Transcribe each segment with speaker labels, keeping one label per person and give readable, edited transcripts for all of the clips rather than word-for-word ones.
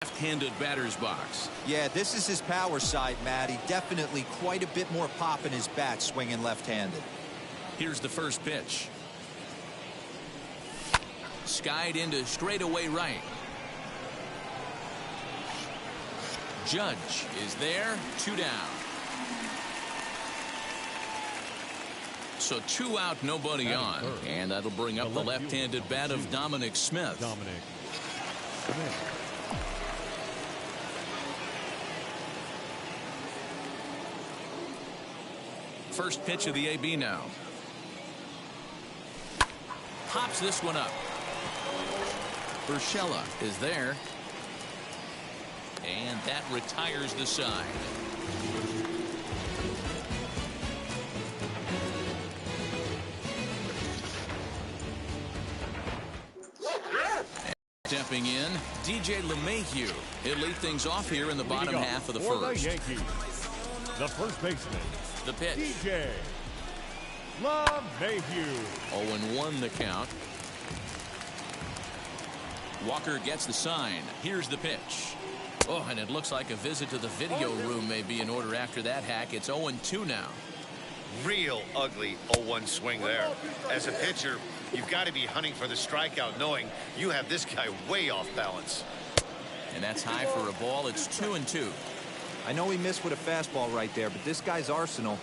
Speaker 1: left-handed batter's box.
Speaker 2: Yeah, this is his power side, Matty. Definitely quite a bit more pop in his bat swinging left-handed.
Speaker 1: Here's the first pitch. Skied into straightaway right. Judge is there, 2 down. So 2 out, nobody on. And that'll bring up the left-handed bat of Dominic Smith. First pitch of the AB now. Pops this one up. Urshela is there. And that retires the side. Stepping in, DJ LeMahieu. He'll lead things off here in the bottom half of the first.
Speaker 3: The Yankees, the first baseman.
Speaker 1: The pitch.
Speaker 3: DJ LeMahieu.
Speaker 1: 0-1 the count. Walker gets the sign. Here's the pitch. Oh, and it looks like a visit to the video room may be in order after that hack. It's 0-2 now.
Speaker 4: Real ugly 0-1 swing there. As a pitcher, you've got to be hunting for the strikeout, knowing you have this guy way off balance.
Speaker 1: And that's high for a ball. It's 2-2.
Speaker 2: I know he missed with a fastball right there, but this guy's arsenal,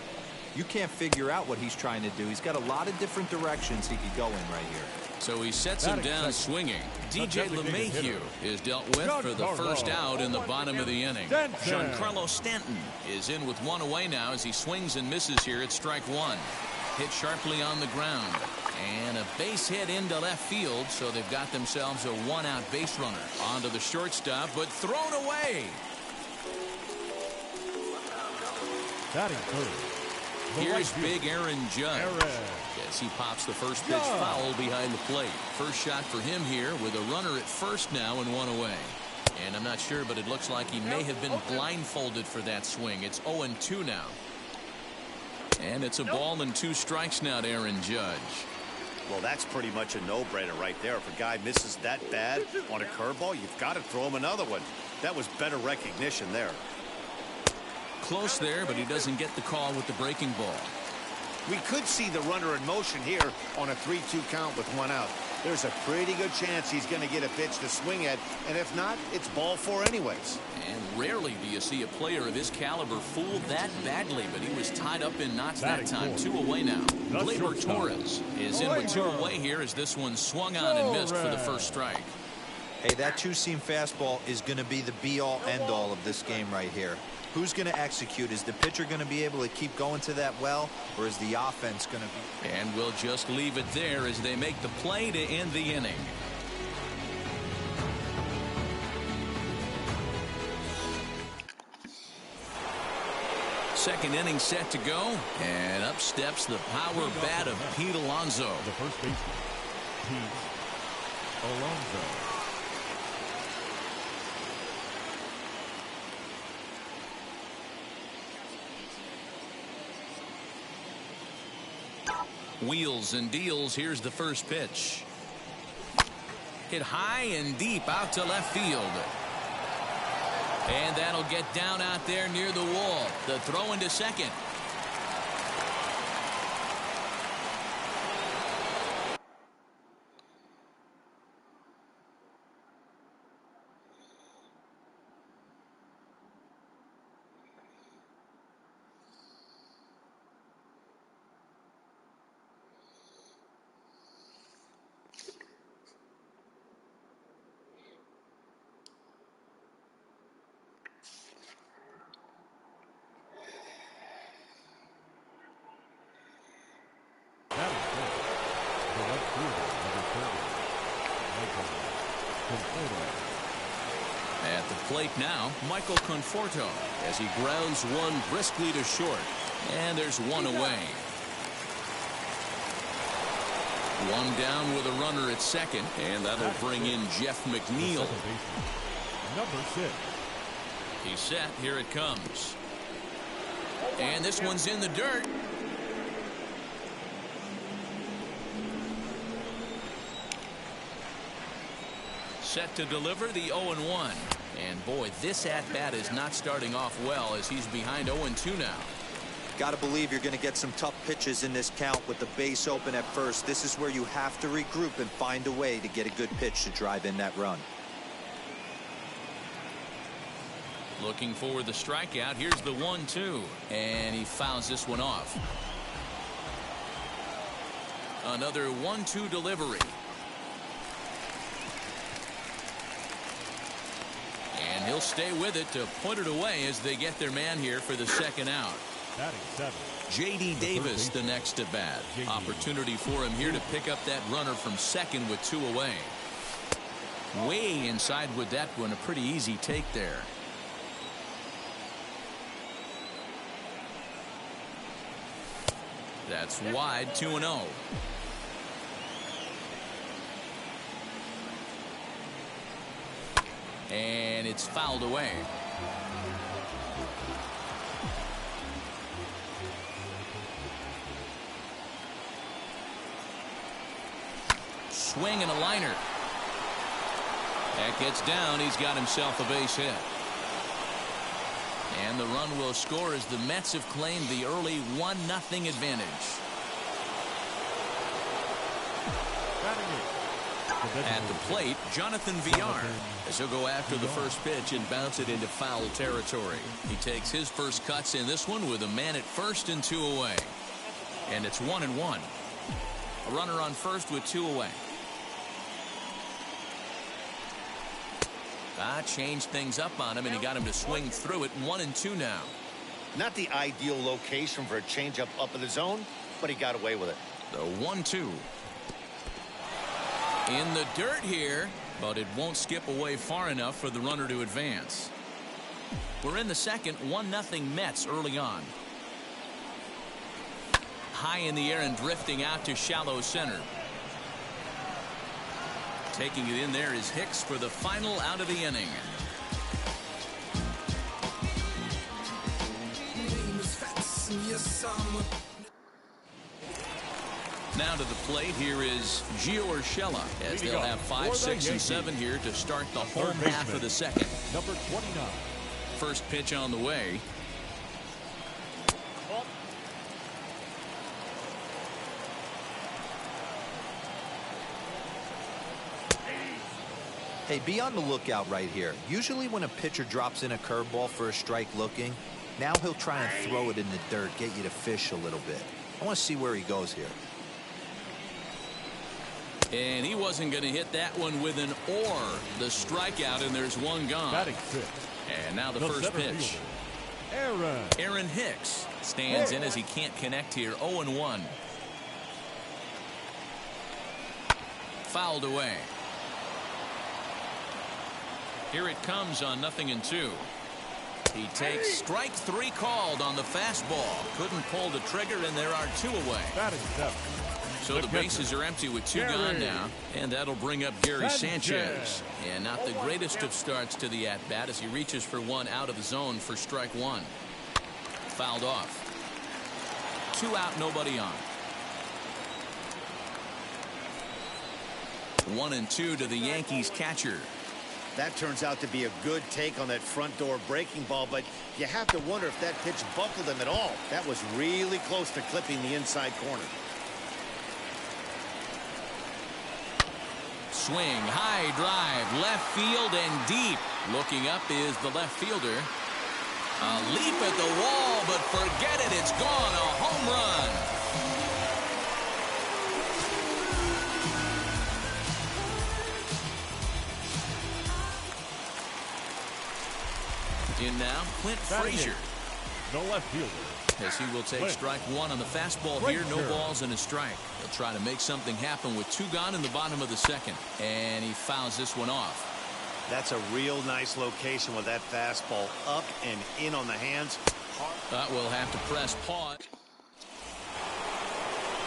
Speaker 2: you can't figure out what he's trying to do. He's got a lot of different directions he could go in right here.
Speaker 1: So he sets him down swinging. DJ LeMahieu is dealt with for the first out in the bottom of the inning. Giancarlo Stanton is in with 1 away now as he swings and misses here at strike 1. Hit sharply on the ground. And a base hit into left field, so they've got themselves a 1-out base runner. Onto the shortstop, but thrown away. Here's big Aaron Judge as he pops the first pitch foul behind the plate. First shot for him here with a runner at first now and 1 away. And I'm not sure, but it looks like he may have been blindfolded for that swing. It's 0-2 now. And it's a ball and 2 strikes now to Aaron Judge.
Speaker 4: Well, that's pretty much a no-brainer right there. If a guy misses that bad on a curveball, you've got to throw him another one. That was better recognition there.
Speaker 1: Close there, but he doesn't get the call with the breaking ball.
Speaker 4: We could see the runner in motion here on a 3-2 count with 1 out. There's a pretty good chance he's going to get a pitch to swing at, and if not, it's ball 4 anyways.
Speaker 1: And rarely do you see a player of his caliber fooled that badly, but he was tied up in knots that time. 2 away now. Gleyber Torres is in with 2 away here as this one swung on and missed for the first strike.
Speaker 2: Hey, that 2-seam fastball is going to be the be-all, end-all of this game right here. Who's going to execute? Is the pitcher going to be able to keep going to that well, or is the offense going to be?
Speaker 1: And we'll just leave it there as they make the play to end the inning. Second inning set to go, and up steps the power bat of Pete Alonso.
Speaker 3: The first baseman, Pete Alonso.
Speaker 1: Wheels and deals. Here's the first pitch. Hit high and deep out to left field. And that'll get down out there near the wall. The throw into second. At the plate now, Michael Conforto as he grounds one briskly to short. And there's 1 away. 1 down with a runner at second, and that'll bring in Jeff McNeil.
Speaker 3: Number 6.
Speaker 1: He's set. Here it comes. And this one's in the dirt. Set to deliver the 0-1. And boy, this at-bat is not starting off well as he's behind 0-2 now.
Speaker 2: Got to believe you're going to get some tough pitches in this count with the base open at first. This is where you have to regroup and find a way to get a good pitch to drive in that run.
Speaker 1: Looking for the strikeout. Here's the 1-2. And he fouls this one off. Another 1-2 delivery. And he'll stay with it to put it away as they get their man here for the second out.
Speaker 3: Batting 7.
Speaker 1: J.D. Davis the next at bat. Opportunity for him here to pick up that runner from second with 2 away. Way inside with that one. A pretty easy take there. That's wide. 2-0. And it's fouled away. Swing and a liner. That gets down. He's got himself a base hit. And the run will score as the Mets have claimed the early 1-0 advantage. At the plate, Jonathan Villar, as he'll go after the first pitch and bounce it into foul territory. He takes his first cuts in this one with a man at first and 2 away. And it's 1-1. A runner on first with 2 away. Changed things up on him, and he got him to swing through it. 1-2 now.
Speaker 4: Not the ideal location for a changeup up in the zone, but he got away with it.
Speaker 1: The 1-2. In the dirt here, but it won't skip away far enough for the runner to advance. We're in the second. 1-0 Mets early on. High in the air and drifting out to shallow center. Taking it in there is Hicks for the final out of the inning. Now to the plate, here is Gio Urshela, as they'll have 5, 6, and 7 here to start the home half of the second.
Speaker 3: Number 29.
Speaker 1: First pitch on the way.
Speaker 2: Hey, be on the lookout right here. Usually when a pitcher drops in a curveball for a strike looking, now he'll try and throw it in the dirt, get you to fish a little bit. I want to see where he goes here.
Speaker 1: And he wasn't going to hit that one with an or. The strikeout, and there's one gone.
Speaker 3: Batting 6.
Speaker 1: And now the first pitch. Aaron Hicks stands in as he can't connect here. 0-1. Fouled away. Here it comes on 0-2. He takes strike 3 called on the fastball. Couldn't pull the trigger, and there are 2 away.
Speaker 3: Batting 7.
Speaker 1: So the bases are empty with 2 gone now. And that'll bring up Gary Sanchez. And not the greatest of starts to the at-bat as he reaches for one out of the zone for strike 1. Fouled off. 2 out, nobody on. 1-2 to the Yankees catcher.
Speaker 4: That turns out to be a good take on that front door breaking ball, but you have to wonder if that pitch buckled him at all. That was really close to clipping the inside corner.
Speaker 1: Swing, high drive, left field and deep. Looking up is the left fielder. A leap at the wall, but forget it, it's gone. A home run. In now, Clint Frazier.
Speaker 3: No left fielder.
Speaker 1: As he will take strike 1 on the fastball here. No balls and a strike. He'll try to make something happen with 2 gone in the bottom of the second. And he fouls this one off.
Speaker 4: That's a real nice location with that fastball up and in on the hands.
Speaker 1: We'll have to press pause.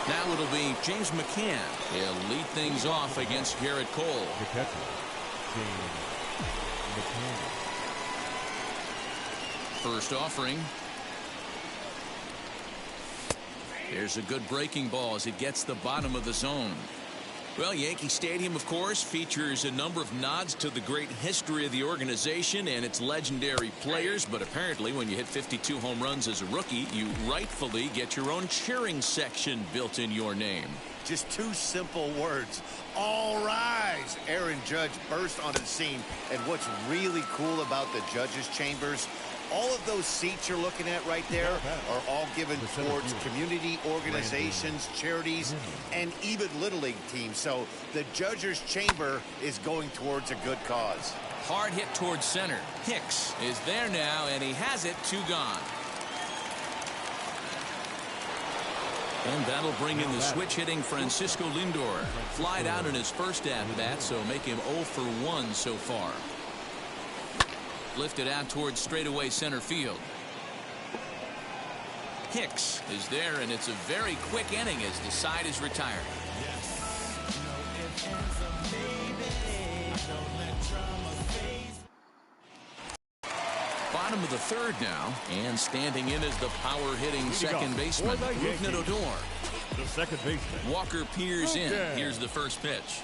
Speaker 1: Now it'll be James McCann. He'll lead things off against Garrett Cole.
Speaker 3: The catcher, James McCann.
Speaker 1: First offering. There's a good breaking ball as it gets the bottom of the zone. Well, Yankee Stadium, of course, features a number of nods to the great history of the organization and its legendary players. But apparently, when you hit 52 home runs as a rookie, you rightfully get your own cheering section built in your name.
Speaker 4: Just two simple words. All rise. Aaron Judge burst onto the scene. And what's really cool about the judges' chambers, all of those seats you're looking at right there are all given towards community organizations, charities, and even Little League teams. So the judges' chamber is going towards a good cause.
Speaker 1: Hard hit towards center. Hicks is there now, and he has it. 2 gone. And that'll bring in the switch-hitting Francisco Lindor. Flied out in his first at-bat, so make him 0 for 1 so far. Lifted out towards straightaway center field. Hicks is there, and it's a very quick inning as the side is retired. Bottom of the 3rd now, and standing in is the power-hitting second baseman, Rougned Odor.
Speaker 3: The second baseman.
Speaker 1: Walker peers in. Here's the first pitch.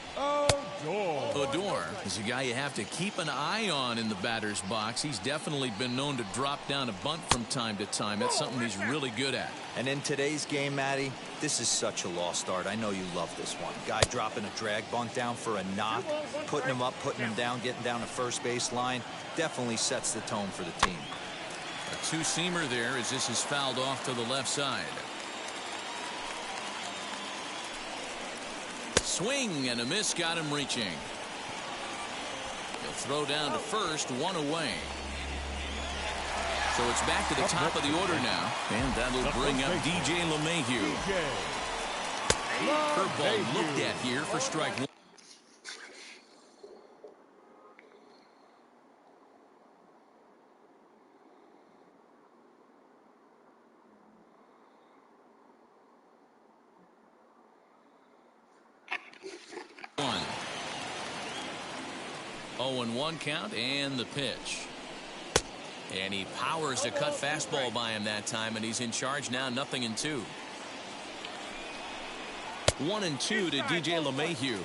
Speaker 1: Odor is a guy you have to keep an eye on in the batter's box. He's definitely been known to drop down a bunt from time to time. That's something he's really good at.
Speaker 2: And in today's game, Matty, this is such a lost art. I know you love this one. Guy dropping a drag bunt down for a knock, putting him up, putting him down, getting down the first base line. Definitely sets the tone for the team.
Speaker 1: A two-seamer there as this is fouled off to the left side. Swing and a miss, got him reaching. He'll throw down to first, 1 away. So it's back to the top of the order now, and that'll bring up DJ LeMahieu. Curveball looked at here for strike 1. One. 0-1 count, and the pitch. And he powers a cut fastball by him that time, and he's in charge now, 0-2. 1-2 to DJ LeMahieu.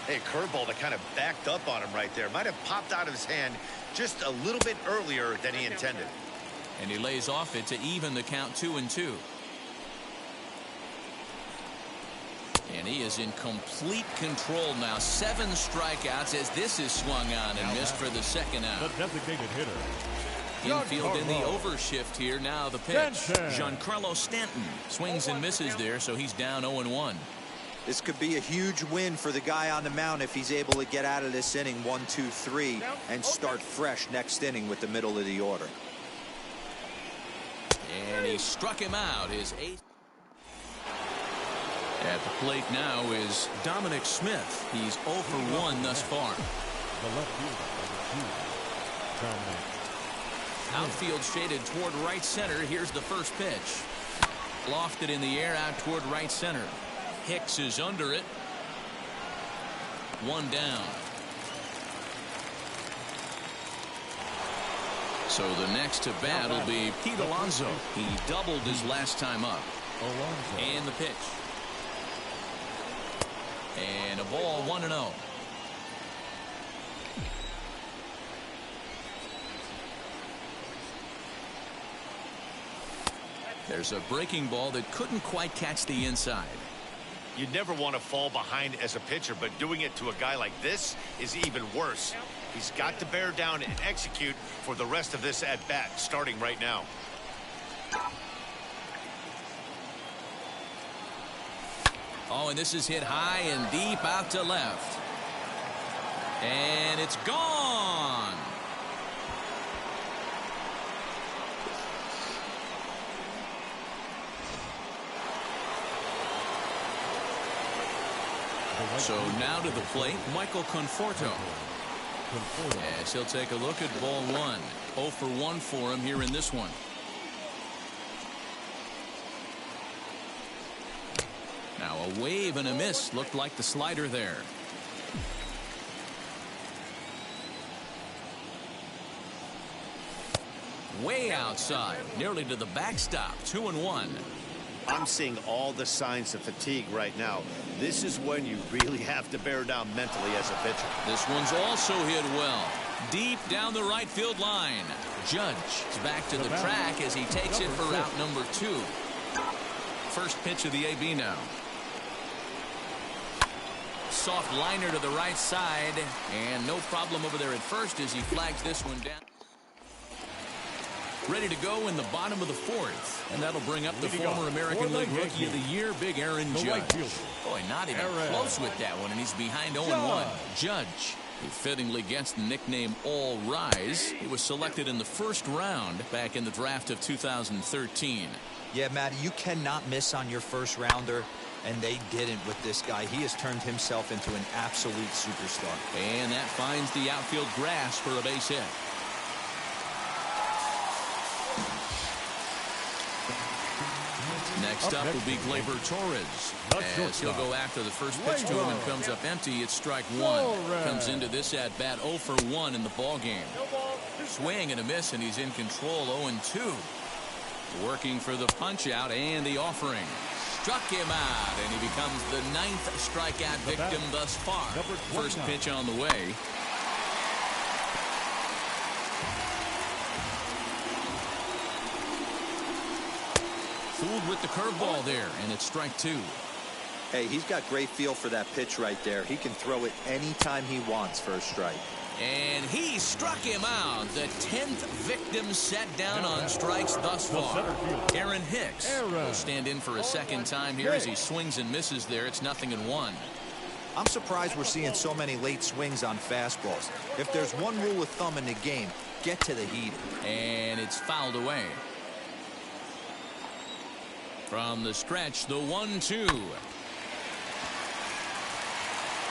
Speaker 4: Hey, curveball that kind of backed up on him right there. Might have popped out of his hand just a little bit earlier than he intended.
Speaker 1: And he lays off it to even the count, 2-2. And he is in complete control now. 7 strikeouts as this is swung on and missed for the second out.
Speaker 3: The designated hitter.
Speaker 1: Infield in the overshift here. Now the pitch. Giancarlo Stanton swings and misses there, so he's down 0-1.
Speaker 2: This could be a huge win for the guy on the mound if he's able to get out of this inning 1, 2, 3 and start fresh next inning with the middle of the order.
Speaker 1: And he struck him out. His 8th. At the plate now is Dominic Smith. He's 0 for 1 thus far.
Speaker 3: The left fielder, Dominic.
Speaker 1: Outfield shaded toward right center. Here's the first pitch. Lofted in the air out toward right center. Hicks is under it. 1 down. So the next to bat will be Pete Alonso. He doubled his last time up. And the pitch. And a ball, 1-0. There's a breaking ball that couldn't quite catch the inside.
Speaker 4: You never want to fall behind as a pitcher, but doing it to a guy like this is even worse. He's got to bear down and execute for the rest of this at bat, starting right now.
Speaker 1: Oh, and this is hit high and deep out to left. And it's gone. So now to the plate, Michael Conforto. Yes, he'll take a look at ball 1. 0 for 1 for him here in this one. Now a wave and a miss. Looked like the slider there. Way outside, nearly to the backstop. 2-1.
Speaker 4: I'm seeing all the signs of fatigue right now. This is when you really have to bear down mentally as a pitcher.
Speaker 1: This one's also hit well. Deep down the right field line. Judge is back to the track as he takes it for route number 2. First pitch of the AB now. Soft liner to the right side, and no problem over there at first as he flags this one down. Ready to go in the bottom of the 4th, and that'll bring up the former American League Rookie of the Year, Big Aaron Judge. Boy, not even close with that one, and he's behind 0-1. Judge, who fittingly gets the nickname All Rise. He was selected in the first round back in the draft of 2013.
Speaker 2: Yeah, Matty, you cannot miss on your first rounder, and they didn't with this guy. He has turned himself into an absolute superstar.
Speaker 1: And that finds the outfield grass for a base hit. Next up will be Gleyber Torres, as he'll go after the first pitch to him and comes up empty. It's strike 1. Comes into this at bat 0 for 1 in the ball game. Swing and a miss, and he's in control. 0-2. Working for the punch out and the offering. Struck him out, and he becomes the 9th strikeout victim thus far. First pitch on the way. Fooled with the curveball there, and it's strike 2.
Speaker 2: Hey, he's got great feel for that pitch right there. He can throw it anytime he wants for a strike.
Speaker 1: And he struck him out. The 10th victim set down on strikes thus far. Aaron Hicks will stand in for a second time here as he swings and misses there. It's 0-1.
Speaker 2: I'm surprised we're seeing so many late swings on fastballs. If there's one rule of thumb in the game, get to the heater.
Speaker 1: And it's fouled away. From the stretch, the 1-2.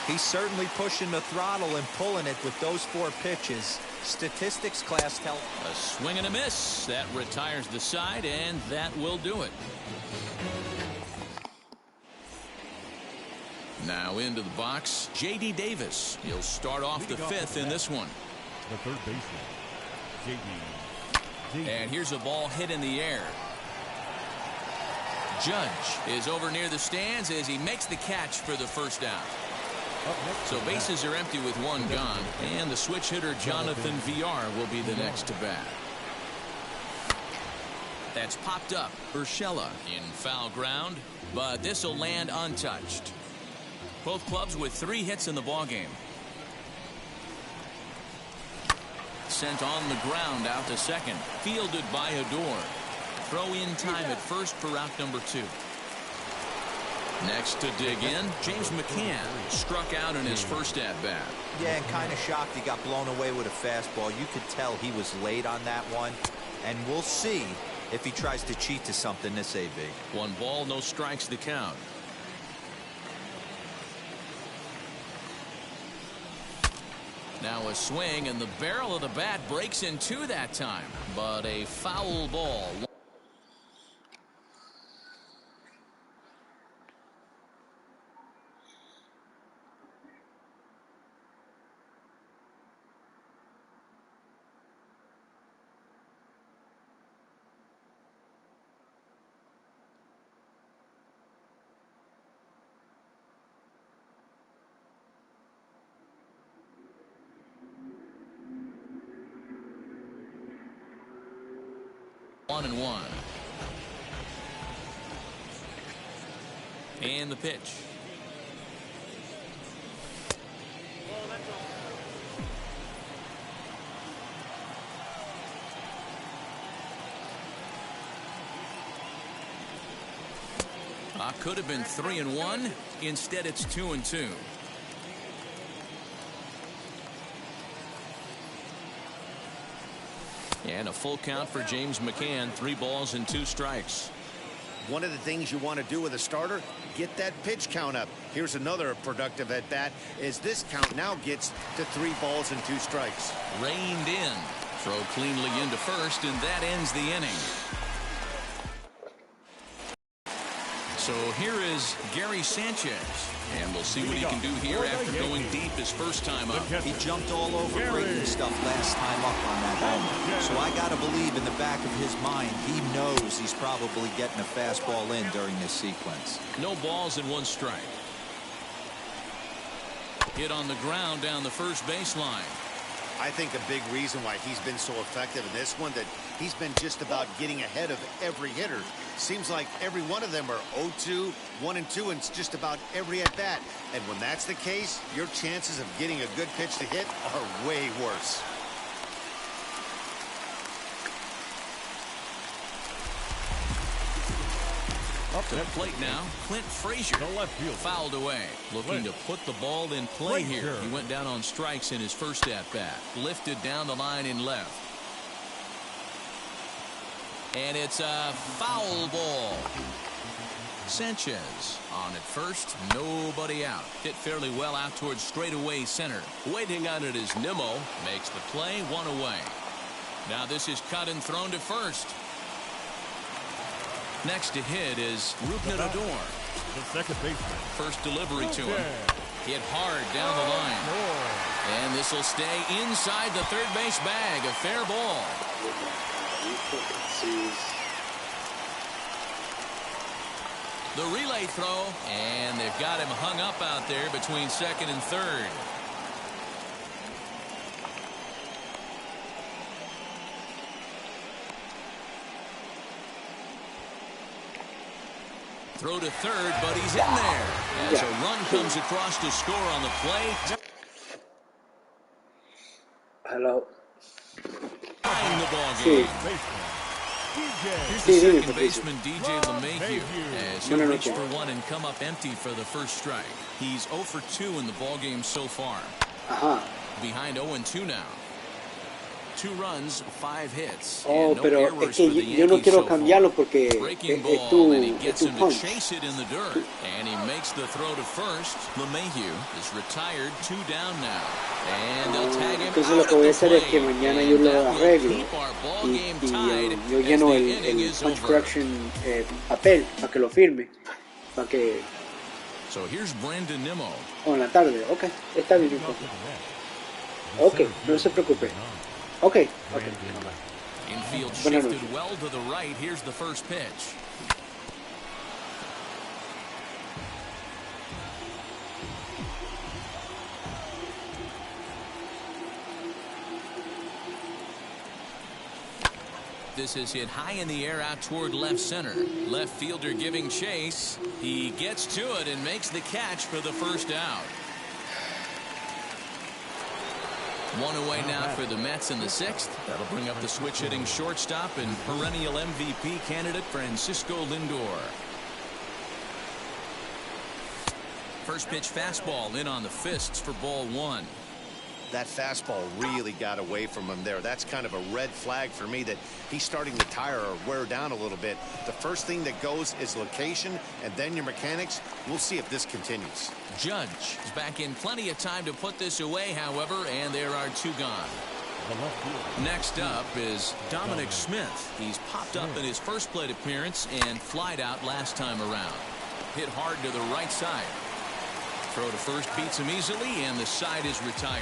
Speaker 2: He's certainly pushing the throttle and pulling it with those 4 pitches. Statistics class tell.
Speaker 1: A swing and a miss. That retires the side, and that will do it. Now into the box, J.D. Davis. He'll start off the 5th in this one.
Speaker 3: The third baseman, J.D.
Speaker 1: And here's a ball hit in the air. Judge is over near the stands as he makes the catch for the first out. So bases are empty with 1 gone, and the switch hitter Jonathan VR will be the next to bat. That's popped up. Urshela in foul ground, but this will land untouched. Both clubs with 3 hits in the ballgame. Sent on the ground out to second, fielded by Adore. Throw in time at first for route number 2. Next to dig in, James McCann struck out in his first at-bat.
Speaker 2: Yeah, and kind of shocked he got blown away with a fastball. You could tell he was late on that one. And we'll see if he tries to cheat to something this AB.
Speaker 1: 1 ball, no strikes the count. Now a swing, and the barrel of the bat breaks in 2 that time. But a foul ball. One and one. And the pitch. Could have been 3-1. Instead, it's 2-2. And a full count for James McCann. 3 balls and 2 strikes.
Speaker 4: One of the things you want to do with a starter, get that pitch count up. Here's another productive at bat as this count now gets to 3 balls and 2 strikes.
Speaker 1: Reined in. Throw cleanly into first, and that ends the inning. So here is Gary Sanchez, and we'll see what he can do here after going deep his first time up.
Speaker 2: He jumped all over breaking stuff last time up on that home. So I got to believe in the back of his mind, he knows he's probably getting a fastball in during this sequence.
Speaker 1: No balls and 1 strike. Hit on the ground down the first baseline.
Speaker 4: I think a big reason why he's been so effective in this one, that he's been just about getting ahead of every hitter. Seems like every one of them are 0-2, 1-2, and it's just about every at bat. And when that's the case, your chances of getting a good pitch to hit are way worse.
Speaker 1: Up to the plate now, Clint Frazier. Fouled away. Looking to put the ball in play here. He went down on strikes in his first at-bat. Lifted down the line in left. And it's a foul ball. Sanchez on at first. Nobody out. Hit fairly well out towards straightaway center. Waiting on it is Nimmo. Makes the play, 1 away. Now this is cut and thrown to first. Next to hit is Rupner Odor.
Speaker 3: The second baseman.
Speaker 1: First delivery to him. Hit hard down the line. And this will stay inside the third base bag. A fair ball. The relay throw. And they've got him hung up out there between second and third. Throw to third, but he's in there. As a run comes across to score on the play.
Speaker 5: Hello.
Speaker 1: Tying the ball game. Here's the second baseman, DJ LeMahieu, as he'll reach for 1 and come up empty for the first strike. He's 0 for 2 in the ball game so far. Behind 0-2 now. 2 runs, 5 hits.
Speaker 5: Oh, no, pero es que yo no quiero cambiarlo porque es tu punch.
Speaker 1: Chase it in the dirt, and he makes the throw to first. LeMahieu is retired, 2 down now, and they'll tag him.
Speaker 5: Entonces lo que voy a hacer es que mañana yo lo arreglo y yo lleno el punch correction papel para que lo firme, para que.
Speaker 1: So here's Brandon Nimmo.
Speaker 5: O en la tarde, okay, está bien. Okay, no se preocupe. Okay.
Speaker 1: Infield shifted well to the right. Here's the first pitch. This is hit high in the air out toward left center. Left fielder giving chase. He gets to it and makes the catch for the first out. 1 away now for the Mets in the 6th. That'll bring up the switch hitting shortstop and perennial MVP candidate Francisco Lindor. First pitch fastball in on the fists for ball 1.
Speaker 4: That fastball really got away from him there. That's kind of a red flag for me that he's starting to tire or wear down a little bit. The first thing that goes is location and then your mechanics. We'll see if this continues.
Speaker 1: Judge is back in plenty of time to put this away, however, and there are 2 gone. Next up is Dominic Smith. He's popped up in his first plate appearance and flied out last time around. Hit hard to the right side. Throw to first beats him easily, and the side is retired.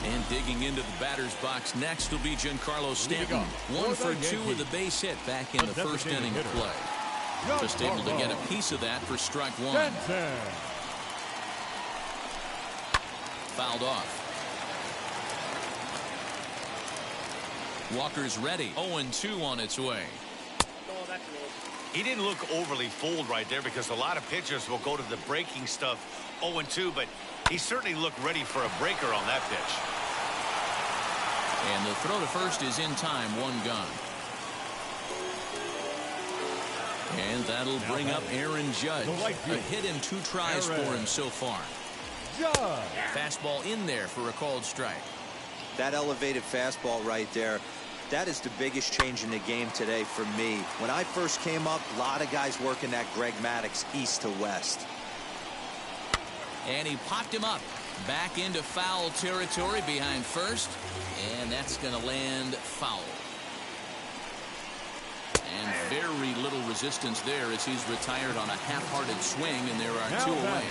Speaker 1: And digging into the batter's box next will be Giancarlo Stanton. 1 for 2 with a base hit back in the first inning of play. Just able to get a piece of that for strike 1. Fouled off. Walker's ready. 0-2 on its way.
Speaker 4: He didn't look overly fooled right there because a lot of pitchers will go to the breaking stuff 0-2, but he certainly looked ready for a breaker on that pitch.
Speaker 1: And the throw to first is in time, 1 gone. And that'll bring up Aaron Judge. A hit in 2 tries for him so far. Fastball in there for a called strike.
Speaker 2: That elevated fastball right there, that is the biggest change in the game today for me. When I first came up, a lot of guys working that Greg Maddux east to west.
Speaker 1: And he popped him up. Back into foul territory behind first. And that's going to land foul. And very little resistance there as he's retired on a half-hearted swing, and there are 2 away.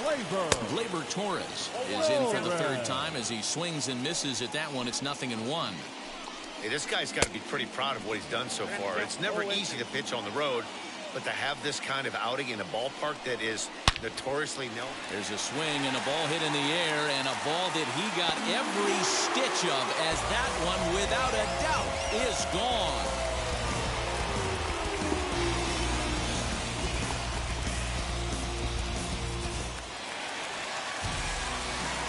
Speaker 1: Gleyber Torres is in for the third time as he swings and misses at that one. It's 0-1.
Speaker 4: Hey, this guy's got to be pretty proud of what he's done so far. It's never easy to pitch on the road, but to have this kind of outing in a ballpark that is notoriously known.
Speaker 1: There's a swing and a ball hit in the air, and a ball that he got every stitch of, as that one, without a doubt, is gone.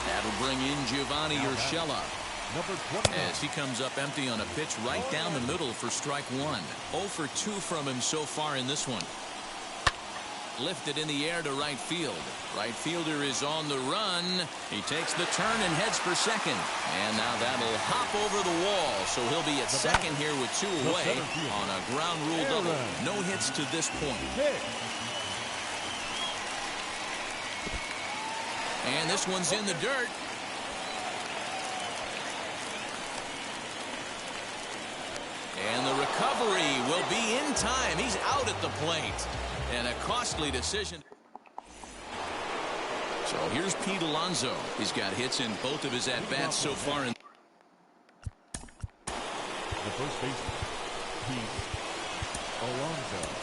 Speaker 1: That'll bring in Giovanni Urshela as he comes up empty on a pitch right down the middle for strike one. 0 for 2 from him so far in this one. Lifted in the air to right field. Right fielder is on the run. He takes the turn and heads for second. And now that'll hop over the wall. So he'll be at second here with 2 away on a ground rule double. No hits to this point. And this one's in the dirt. And the recovery will be in time. He's out at the plate. And a costly decision. So here's Pete Alonso. He's got hits in both of his at-bats so far. The
Speaker 3: first baseman, Pete Alonso.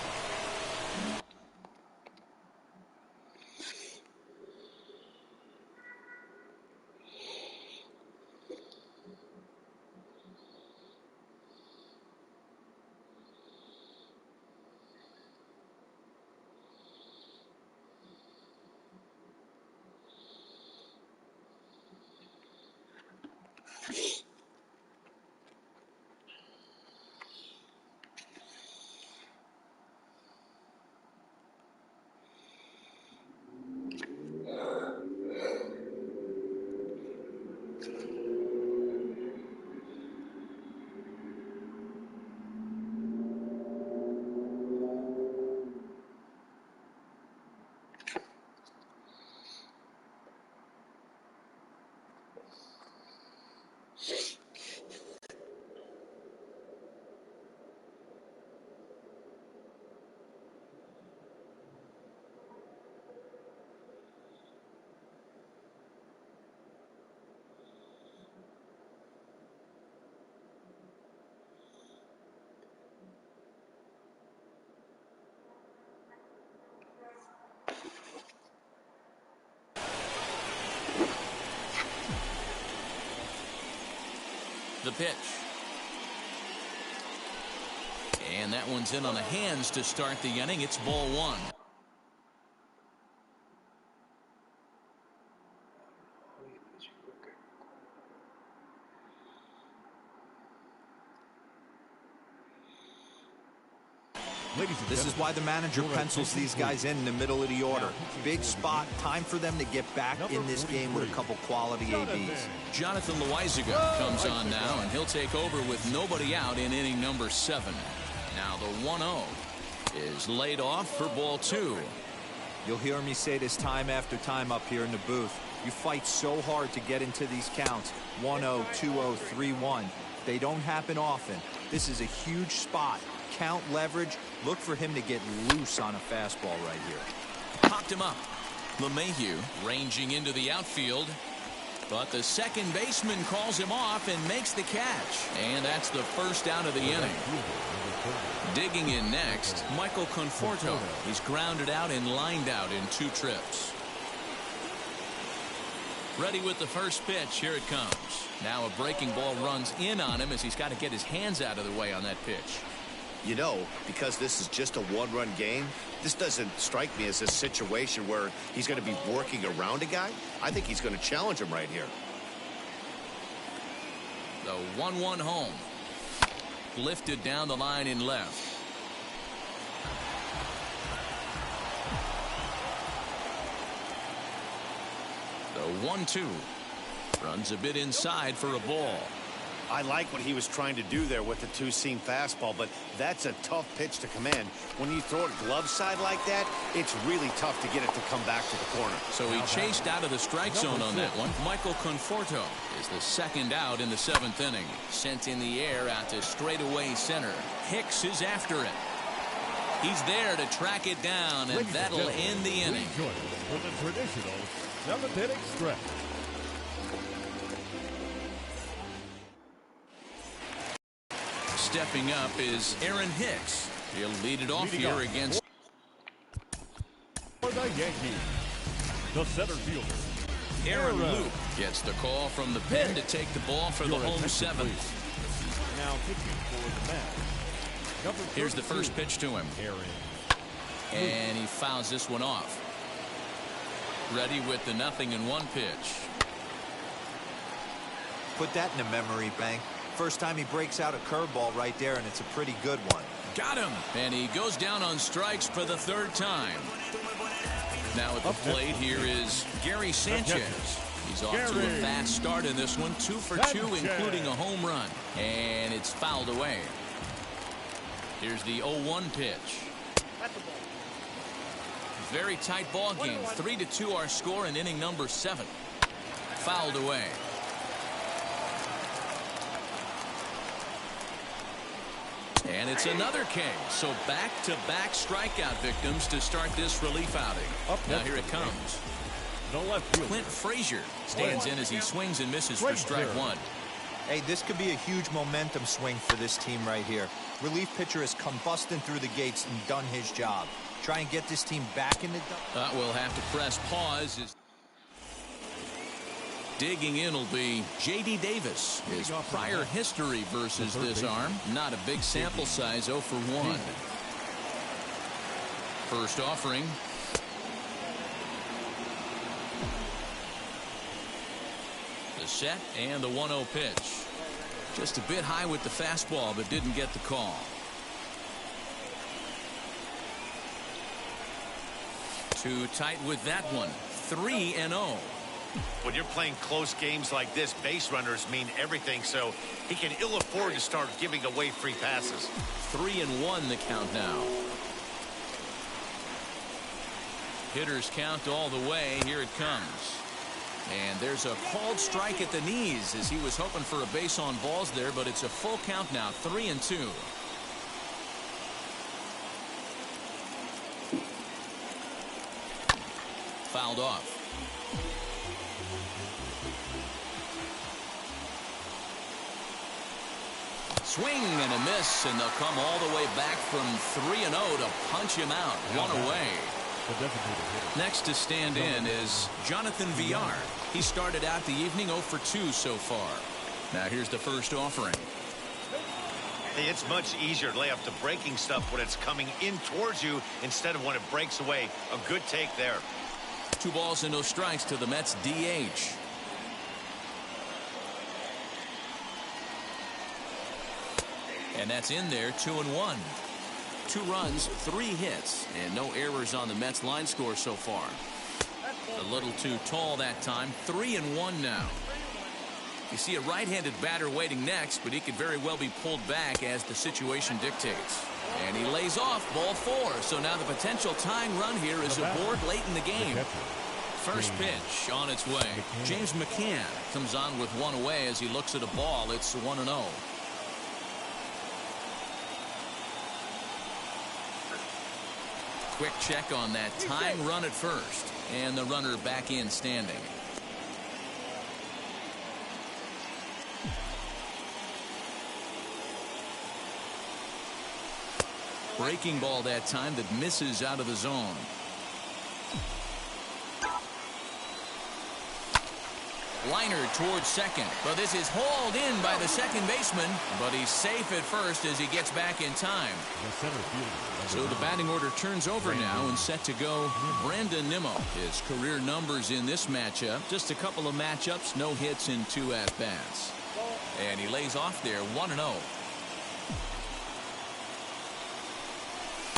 Speaker 1: The pitch. And that one's in on the hands to start the inning. It's ball one.
Speaker 2: This is why the manager pencils these guys in the middle of the order. Big spot, time for them to get back in this game with a couple quality ABs.
Speaker 1: Jonathan Loizaga comes on now, and he'll take over with nobody out in inning number 7. Now the 1-0 is laid off for ball 2.
Speaker 2: You'll hear me say this time after time up here in the booth. You fight so hard to get into these counts. 1-0, 2-0, 3-1. They don't happen often. This is a huge spot. Count leverage. Look for him to get loose on a fastball right here.
Speaker 1: Popped him up. LeMahieu ranging into the outfield. But the second baseman calls him off and makes the catch. And that's the first out of the inning. Digging in next, Michael Conforto. He's grounded out and lined out in 2 trips. Ready with the first pitch. Here it comes. Now a breaking ball runs in on him as he's got to get his hands out of the way on that pitch.
Speaker 4: You know, because this is just a one-run game, this doesn't strike me as a situation where he's going to be working around a guy. I think he's going to challenge him right here.
Speaker 1: The 1-1 home. Lifted down the line in left. The 1-2. Runs a bit inside for a ball.
Speaker 4: I like what he was trying to do there with the 2-seam fastball, but that's a tough pitch to command. When you throw it glove side like that, it's really tough to get it to come back to the corner.
Speaker 1: So he chased out of the strike zone on that one. Michael Conforto is the second out in the 7th inning. Sent in the air out to straightaway center. Hicks is after it. He's there to track it down, and that'll end the inning.
Speaker 3: For the traditional 7th-inning stretch.
Speaker 1: Stepping up is Aaron Hicks. He'll lead it off here against
Speaker 3: For the Yankees, the center fielder,
Speaker 1: Aaron Luke. Gets the call from the pen to take the ball for the home seventh.
Speaker 3: Now pitching for the match.
Speaker 1: Here's the first pitch to him. And he fouls this one off. Ready with the 0-1 pitch.
Speaker 2: Put that in a memory bank. First time he breaks out a curveball right there, and it's a pretty good one.
Speaker 1: Got him. And he goes down on strikes for the 3rd time. Now at the plate here is Gary Sanchez. He's off to a fast start in this one. 2 for 2, including a home run. And it's fouled away. Here's the 0-1 pitch. Very tight ball game. 3-2 our score in inning number 7. Fouled away. And it's another K. So back-to-back strikeout victims to start this relief outing. Now here it comes. Clint Frazier stands in as he swings and misses for strike 1.
Speaker 2: Hey, this could be a huge momentum swing for this team right here. Relief pitcher has come busting through the gates and done his job. Try and get this team back in the...
Speaker 1: We'll have to press pause. Digging in will be J.D. Davis. His prior history versus this arm. Not a big sample size, 0 for 1. First offering. The set and the 1-0 pitch. Just a bit high with the fastball, but didn't get the call. Too tight with that one. 3-0.
Speaker 4: When you're playing close games like this, base runners mean everything, so he can ill afford to start giving away free passes.
Speaker 1: 3-1 the count now. Hitters count all the way. Here it comes. And there's a called strike at the knees as he was hoping for a base on balls there, but it's a full count now. 3-2. Fouled off. Swing and a miss, and they'll come all the way back from 3-0 to punch him out. 1 away. Next to stand in is Jonathan Villar. He started out the evening 0 for 2 so far. Now here's the first offering.
Speaker 4: Hey, it's much easier to lay up the breaking stuff when it's coming in towards you instead of when it breaks away. A good take there.
Speaker 1: 2 balls and no strikes to the Mets DH. And that's in there. 2-1. 2 runs, 3 hits, and no errors on the Mets line score so far. A little too tall that time. 3-1 now. You see a right-handed batter waiting next, but he could very well be pulled back as the situation dictates. And he lays off ball 4. So now the potential tying run here is aboard late in the game. First pitch on its way. James McCann comes on with 1 away as he looks at a ball. It's 1-0. Quick check on that tying run at first, and the runner back in standing. Breaking ball that time that misses out of the zone. Liner towards second, but this is hauled in by the second baseman, but he's safe at first as he gets back in time. So the batting order turns over now and set to go Brandon Nimmo. His career numbers in this matchup, just a couple of matchups, no hits in 2 at-bats. And he lays off there 1-0.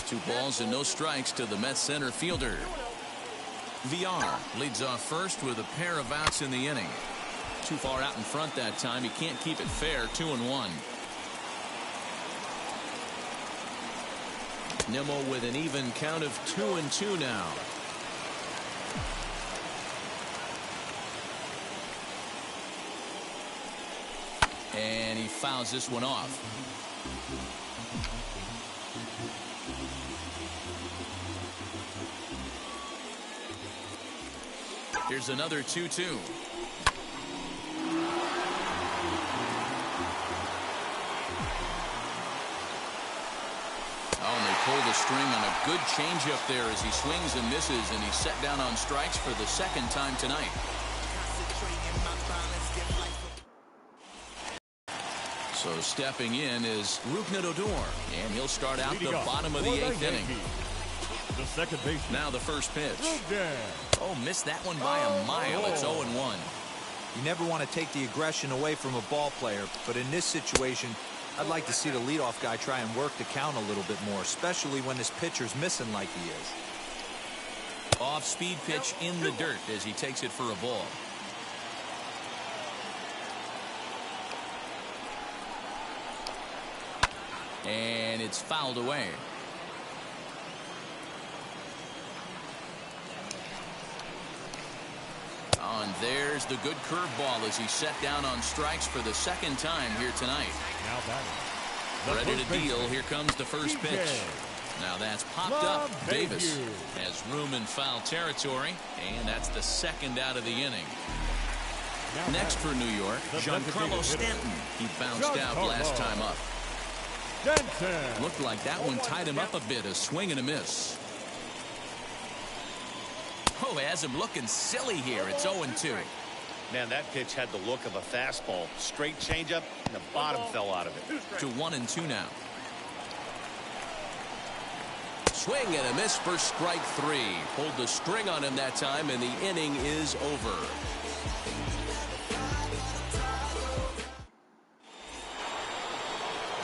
Speaker 1: 2 balls and no strikes to the Mets center fielder. Villar leads off first with a pair of outs in the inning. Too far out in front that time. He can't keep it fair. 2-1. Nimmo with an even count of 2-2 now. And he fouls this one off. Here's another 2-2. Oh, and they pull the string on a good changeup there as he swings and misses, and he's set down on strikes for the second time tonight. So stepping in is Rougned Odor, and he'll start out the bottom of the 8th inning.
Speaker 3: The second base.
Speaker 1: Now the first pitch. Oh, missed that one by a mile. It's 0-1.
Speaker 2: You never want to take the aggression away from a ball player, but in this situation, I'd like to see the leadoff guy try and work the count a little bit more, especially when this pitcher's missing like he is.
Speaker 1: Off-speed pitch in the dirt as he takes it for a ball. And it's fouled away. Oh, and there's the good curveball as he's set down on strikes for the second time here tonight.
Speaker 3: Now batting.
Speaker 1: Ready to deal. Here comes the first pitch. Now that's popped up. Davis has room in foul territory, and that's the second out of the inning. Next for New York, Giancarlo Stanton. He bounced out last time up. Looked like that one tied him up a bit. A swing and a miss. Oh, has him looking silly here. It's 0-2.
Speaker 4: Man, that pitch had the look of a fastball. Straight changeup, and the bottom fell out of it.
Speaker 1: To 1-2 now. Swing and a miss for strike 3. Pulled the string on him that time, and the inning is over.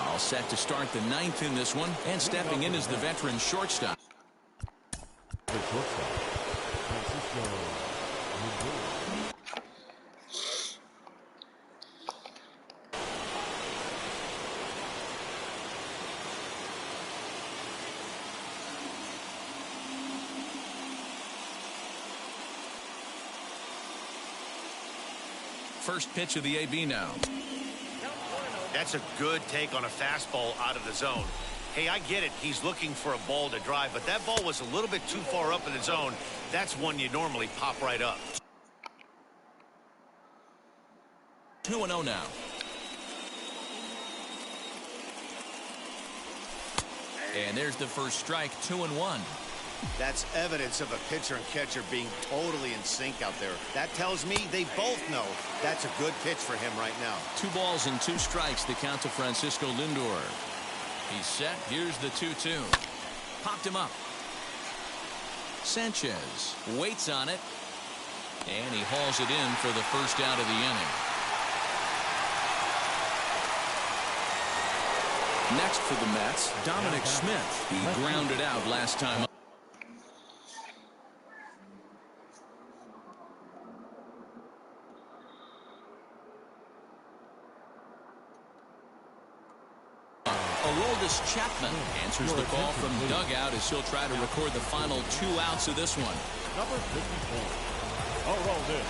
Speaker 1: All set to start the 9th in this one, and stepping in is the veteran shortstop. First pitch of the AB now.
Speaker 4: That's a good take on a fastball out of the zone. Hey, I get it. He's looking for a ball to drive, but that ball was a little bit too far up in the zone. That's one you normally pop right up.
Speaker 1: 2-0 now. And there's the first strike, 2-1.
Speaker 4: That's evidence of a pitcher and catcher being totally in sync out there. That tells me they both know that's a good pitch for him right now.
Speaker 1: 2 balls and 2 strikes, the count to Francisco Lindor. He's set. Here's the 2-2. Popped him up. Sanchez waits on it, and he hauls it in for the first out of the inning. Next for the Mets, Dominic Smith. He grounded out last time. Chapman answers the call from dugout as he'll try to record the final 2 outs of this one.
Speaker 3: Number 54. Oh, roll this.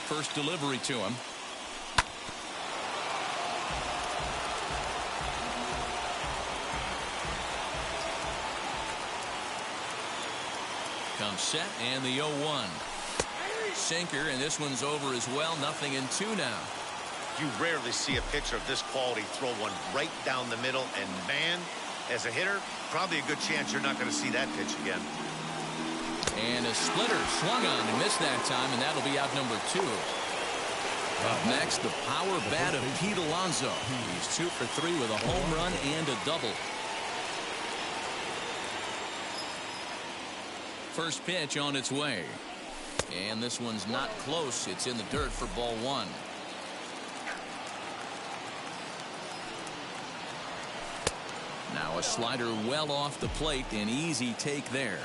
Speaker 1: First delivery to him. Comes set, and the 0-1. Sinker, and this one's over as well. 0-2 now.
Speaker 4: You rarely see a pitcher of this quality throw one right down the middle, and man, as a hitter, probably a good chance you're not going to see that pitch again.
Speaker 1: And a splitter swung on and missed that time, and that'll be out number 2. Up next, the power bat of Pete Alonso. He's 2 for 3 with a home run and a double. First pitch on its way. And this one's not close. It's in the dirt for ball 1. Now a slider well off the plate. An easy take there.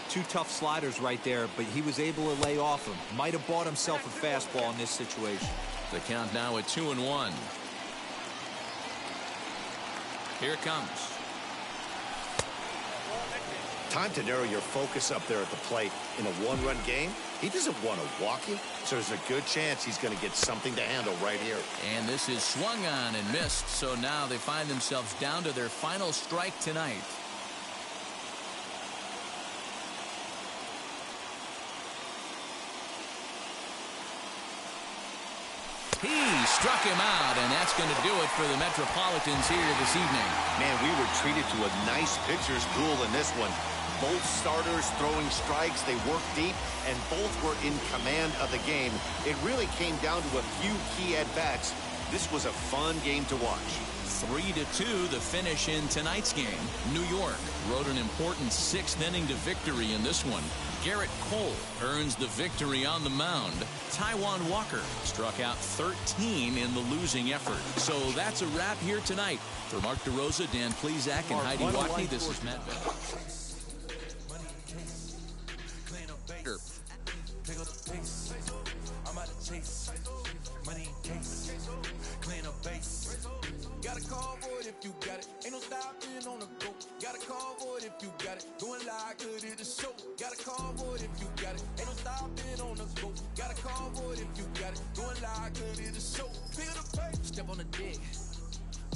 Speaker 2: 2 tough sliders right there, but he was able to lay off him. Might have bought himself a fastball in this situation.
Speaker 1: The count now at 2-1. Here it comes.
Speaker 4: Time to narrow your focus up there at the plate. In a 1-run game, He doesn't want to walk it, so there's a good chance he's going to get something to handle right here.
Speaker 1: And this is swung on and missed, so now they find themselves down to their final strike tonight. He struck him out, and that's going to do it for the Metropolitans here this evening.
Speaker 4: Man, we were treated to a nice pitcher's duel in this one. Both starters throwing strikes, they worked deep, and both were in command of the game. It really came down to a few key at-bats. This was a fun game to watch.
Speaker 1: 3-2 the finish in tonight's game. New York rode an important 6th inning to victory in this one. Garrett Cole earns the victory on the mound. Taijuan Walker struck out 13 in the losing effort. So that's a wrap here tonight. For Mark DeRosa, Dan Plesac, and Heidi Watney, this is Matt Bell.
Speaker 6: Got a call for it if you got it. Ain't no stopping on the go. Got a call for it if you got it. Doing like good at the show. Got a call for it if you got it. Ain't no stopping on the go. Got a call for it if you got it. Doing like good at the show. Feel the pain. Step on the deck.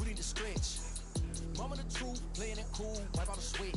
Speaker 6: We need to stretch. Mama the truth. Playing it cool. Wipe out the sweat.